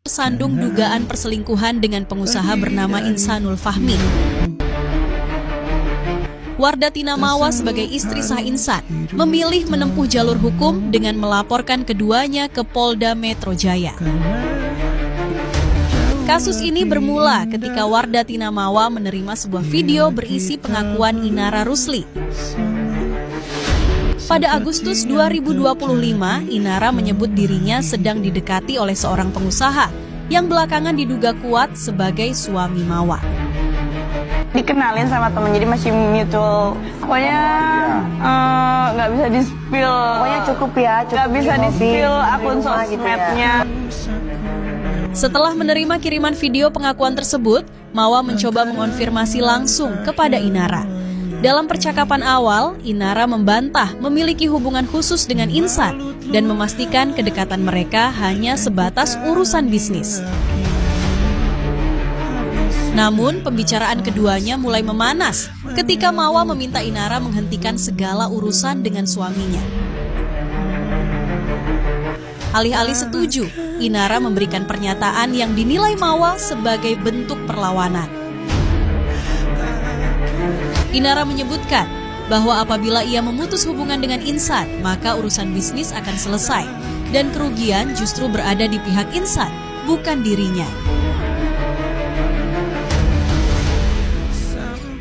tersandung dugaan perselingkuhan dengan pengusaha bernama Insanul Fahmi. Wardah Tina Mawa sebagai istri sah Insan memilih menempuh jalur hukum dengan melaporkan keduanya ke Polda Metro Jaya. Kasus ini bermula ketika Wardah Tina Mawa menerima sebuah video berisi pengakuan Inara Rusli. Pada Agustus 2025, Inara menyebut dirinya sedang didekati oleh seorang pengusaha yang belakangan diduga kuat sebagai suami Mawa. Dikenalin sama temen, jadi masih mutual. Pokoknya nggak bisa di-spill. Pokoknya cukup ya, nggak bisa di-spill akun sosmednya. gitu ya. Setelah menerima kiriman video pengakuan tersebut, Mawa mencoba mengonfirmasi langsung kepada Inara. Dalam percakapan awal, Inara membantah memiliki hubungan khusus dengan Insan dan memastikan kedekatan mereka hanya sebatas urusan bisnis. Namun, pembicaraan keduanya mulai memanas ketika Mawa meminta Inara menghentikan segala urusan dengan suaminya. Alih-alih setuju, Inara memberikan pernyataan yang dinilai Mawa sebagai bentuk perlawanan. Inara menyebutkan bahwa apabila ia memutus hubungan dengan Insan, maka urusan bisnis akan selesai dan kerugian justru berada di pihak Insan, bukan dirinya.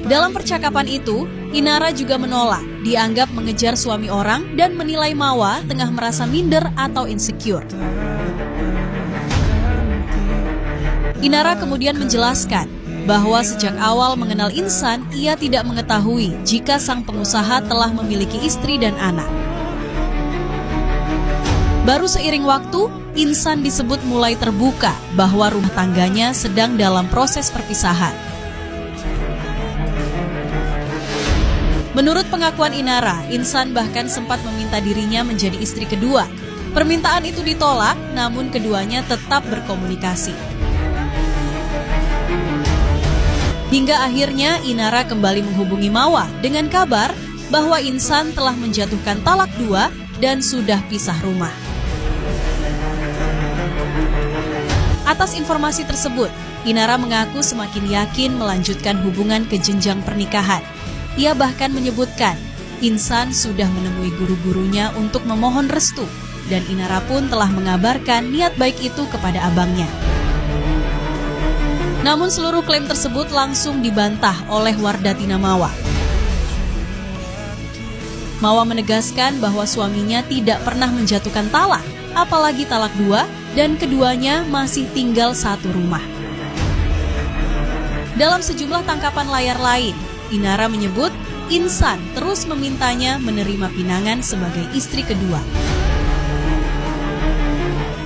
Dalam percakapan itu, Inara juga menolak dianggap mengejar suami orang dan menilai Mawa tengah merasa minder atau insecure. Inara kemudian menjelaskan bahwa sejak awal mengenal Insan, ia tidak mengetahui jika sang pengusaha telah memiliki istri dan anak. Baru seiring waktu, Insan disebut mulai terbuka bahwa rumah tangganya sedang dalam proses perpisahan. Menurut pengakuan Inara, Insan bahkan sempat meminta dirinya menjadi istri kedua. Permintaan itu ditolak, namun keduanya tetap berkomunikasi. Hingga akhirnya Inara kembali menghubungi Mawa dengan kabar bahwa Insan telah menjatuhkan talak 2 dan sudah pisah rumah. Atas informasi tersebut, Inara mengaku semakin yakin melanjutkan hubungan ke jenjang pernikahan. Ia bahkan menyebutkan Insan sudah menemui guru-gurunya untuk memohon restu dan Inara pun telah mengabarkan niat baik itu kepada abangnya. Namun seluruh klaim tersebut langsung dibantah oleh Wardah Tina Mawa. Mawa menegaskan bahwa suaminya tidak pernah menjatuhkan talak, apalagi talak 2, dan keduanya masih tinggal satu rumah. Dalam sejumlah tangkapan layar lain, Inara menyebut Insan terus memintanya menerima pinangan sebagai istri kedua.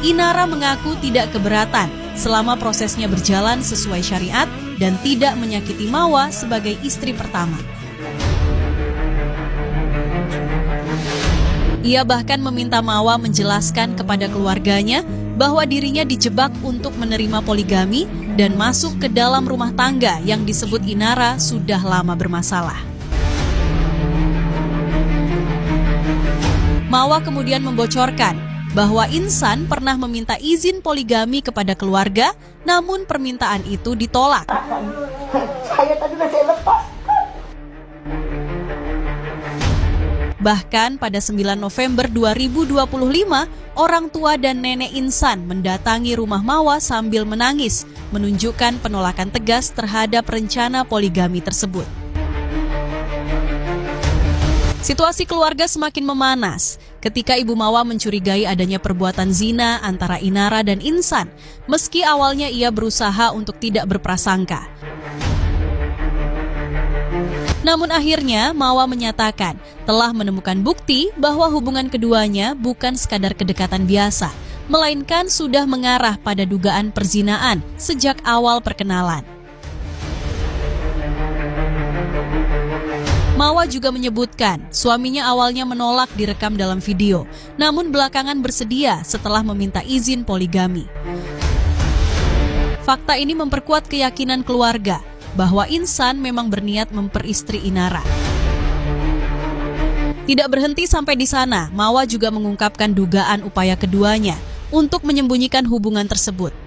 Inara mengaku tidak keberatan selama prosesnya berjalan sesuai syariat dan tidak menyakiti Mawa sebagai istri pertama. Ia bahkan meminta Mawa menjelaskan kepada keluarganya bahwa dirinya dijebak untuk menerima poligami dan masuk ke dalam rumah tangga yang disebut Inara sudah lama bermasalah. Mawa kemudian membocorkan bahwa Insan pernah meminta izin poligami kepada keluarga, namun permintaan itu ditolak. Saya tadi udah saya lepas. Bahkan pada 9 November 2025, orang tua dan nenek Insan mendatangi rumah Mawa sambil menangis, menunjukkan penolakan tegas terhadap rencana poligami tersebut. Situasi keluarga semakin memanas ketika Ibu Mawa mencurigai adanya perbuatan zina antara Inara dan Insan, meski awalnya ia berusaha untuk tidak berprasangka. Namun akhirnya Mawa menyatakan telah menemukan bukti bahwa hubungan keduanya bukan sekadar kedekatan biasa, melainkan sudah mengarah pada dugaan perzinaan sejak awal perkenalan. Mawa juga menyebutkan suaminya awalnya menolak direkam dalam video, namun belakangan bersedia setelah meminta izin poligami. Fakta ini memperkuat keyakinan keluarga bahwa Insan memang berniat memperistri Inara. Tidak berhenti sampai di sana, Mawa juga mengungkapkan dugaan upaya keduanya untuk menyembunyikan hubungan tersebut.